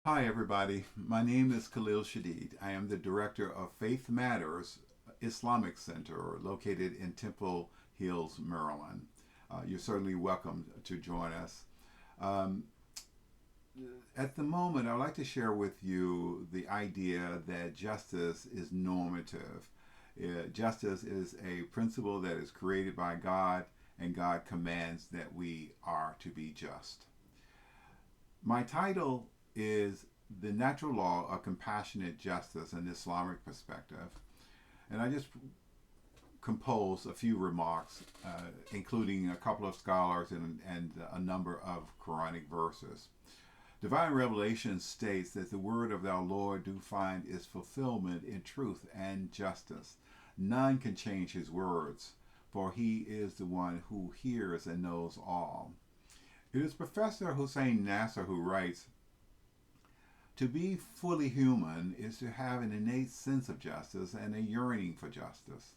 Hi, everybody. My name is Khalil Shadid. I am the director of Faith Matters Islamic Center located in Temple Hills, Maryland. You're certainly welcome to join us. Um, at the moment, I'd like to share with you the idea that justice is normative. Justice is a principle that is created by God, and God commands that we are to be just. My title is The Natural Law of Compassionate Justice in Islamic Perspective. And I just composed a few remarks, including a couple of scholars and a number of Quranic verses. Divine revelation states that the word of our Lord do find its fulfillment in truth and justice. None can change his words, for he is the one who hears and knows all. It is Professor Hussein Nasser who writes, to be fully human is to have an innate sense of justice and a yearning for justice.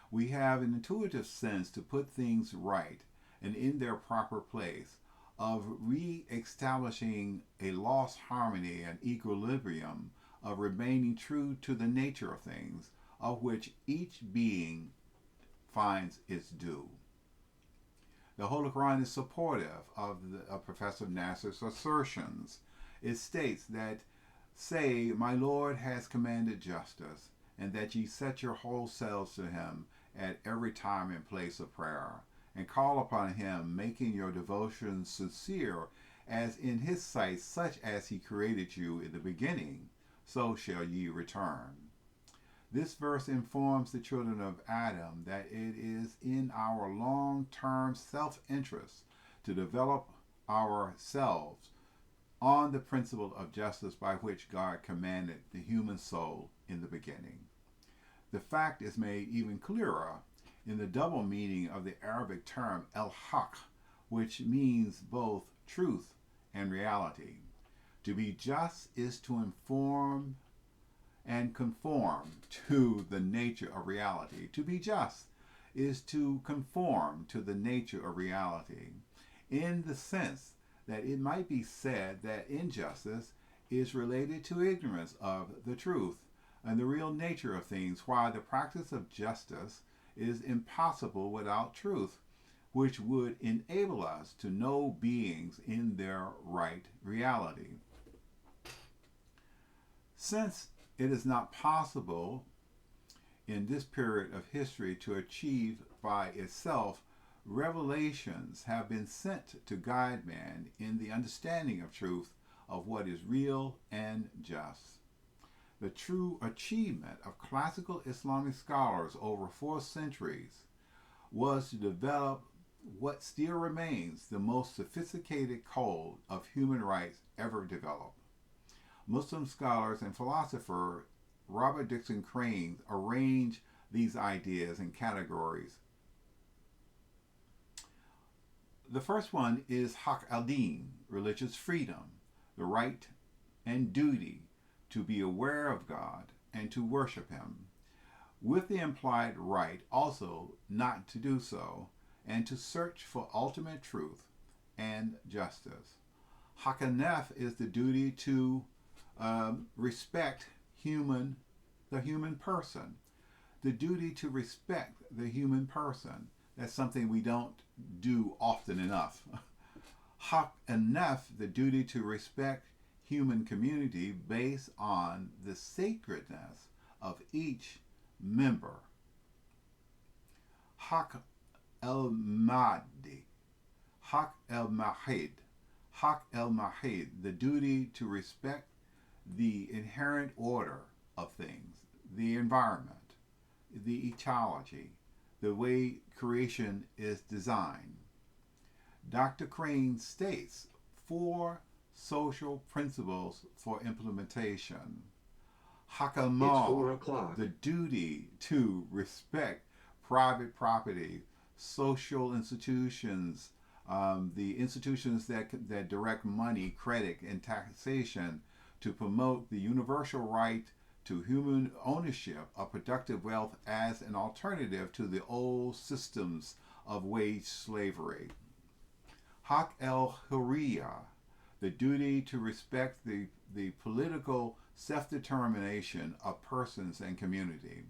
We have an intuitive sense to put things right and in their proper place, of re establishing a lost harmony and equilibrium, of remaining true to the nature of things, of which each being finds its due. The Holy Quran is supportive of Professor Nasser's assertions. It states that, say, my Lord has commanded justice, and that ye set your whole selves to him at every time and place of prayer, and call upon him, making your devotion sincere, as in his sight, such as he created you in the beginning, so shall ye return. This verse informs the children of Adam that it is in our long term self interest to develop ourselves on the principle of justice by which God commanded the human soul in the beginning. The fact is made even clearer in the double meaning of the Arabic term el-haq, which means both truth and reality. To be just is to inform and conform to the nature of reality. To be just is to conform to the nature of reality, in the sense that it might be said that injustice is related to ignorance of the truth and the real nature of things, while the practice of justice is impossible without truth, which would enable us to know beings in their right reality. Since it is not possible in this period of history to achieve by itself, revelations have been sent to guide man in the understanding of truth, of what is real and just. The true achievement of classical Islamic scholars over 4 centuries was to develop what still remains the most sophisticated code of human rights ever developed. Muslim scholars and philosopher Robert Dixon Crane arranged these ideas in categories. The first one is Haq al-Din, religious freedom, the right and duty to be aware of God and to worship Him, with the implied right also not to do so, and to search for ultimate truth and justice. Haq al-Naf is the duty to respect the human person, the duty to respect the human person. That's something we don't do often enough. Haq al-Naf, the duty to respect human community based on the sacredness of each member. Haq al-Mahdi, Haq al-Mahid, Haq al-Mahid, the duty to respect the inherent order of things, the environment, the ecology, the way creation is designed. Dr. Crane states 4 social principles for implementation. It's Hakamal, 4 o'clock. the duty to respect private property, social institutions, the institutions that direct money, credit, and taxation to promote the universal right to human ownership of productive wealth as an alternative to the old systems of wage slavery. Haq el Hurriya, the duty to respect the political self-determination of persons and community.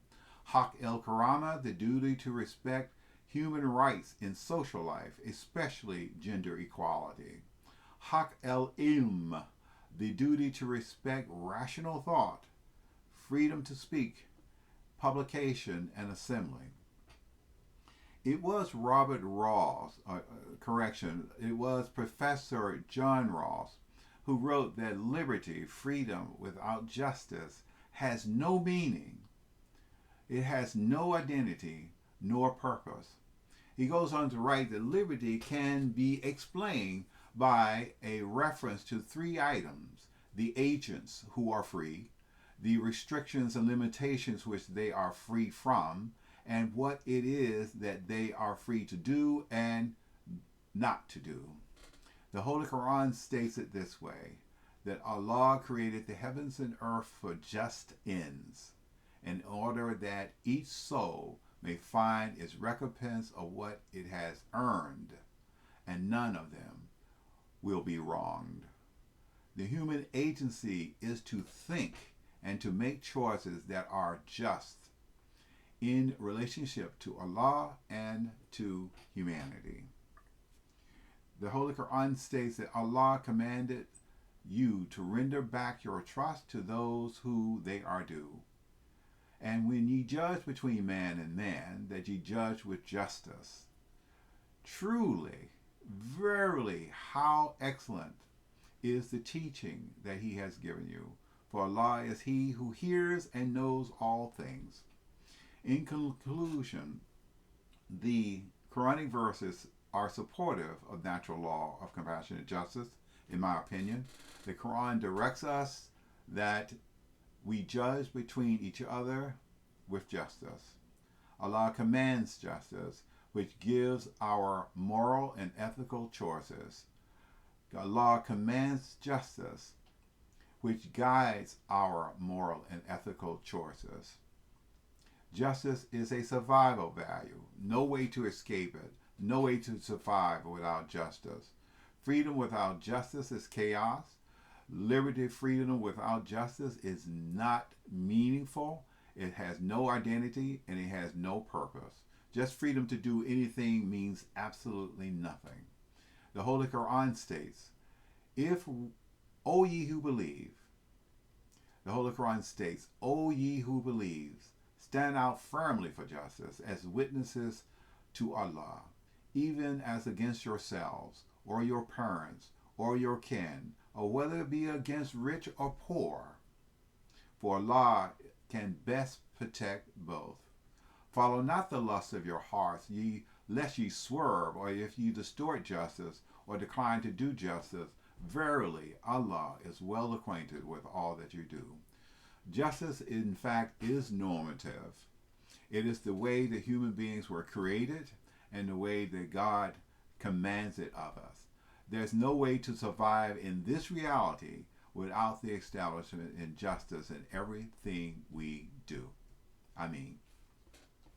Haq el Karama, the duty to respect human rights in social life, especially gender equality. Haq el Ilm, the duty to respect rational thought, freedom to speak, publication, and assembly. It was Robert Ross, it was Professor John Ross who wrote that liberty, freedom without justice, has no meaning. It has no identity nor purpose. He goes on to write that liberty can be explained by a reference to three items: the agents who are free, the restrictions and limitations which they are free from, and what it is that they are free to do and not to do. The Holy Quran states it this way, that Allah created the heavens and earth for just ends, in order that each soul may find its recompense of what it has earned, and none of them will be wronged. The human agency is to think and to make choices that are just in relationship to Allah and to humanity. The Holy Quran states that Allah commanded you to render back your trust to those who they are due. And when ye judge between man and man, that ye judge with justice. Truly, verily, how excellent is the teaching that he has given you. For Allah is he who hears and knows all things. In conclusion, the Quranic verses are supportive of natural law of compassionate justice, in my opinion. The Quran directs us that we judge between each other with justice. Allah commands justice, which gives our moral and ethical choices. Allah commands justice, which guides our moral and ethical choices. Justice is a survival value. No way to escape it. No way to survive without justice. Freedom without justice is chaos. Liberty, freedom without justice is not meaningful. It has no identity and it has no purpose. Just freedom to do anything means absolutely nothing. The Holy Quran states, O ye who believe, the Holy Quran states, O ye who believes, stand out firmly for justice as witnesses to Allah, even as against yourselves, or your parents, or your kin, or whether it be against rich or poor. For Allah can best protect both. Follow not the lust of your hearts, lest ye swerve, or if ye distort justice, or decline to do justice. Verily, Allah is well acquainted with all that you do. Justice, in fact, is normative. It is the way that human beings were created and the way that God commands it of us. There's no way to survive in this reality without the establishment in justice in everything we do. I mean,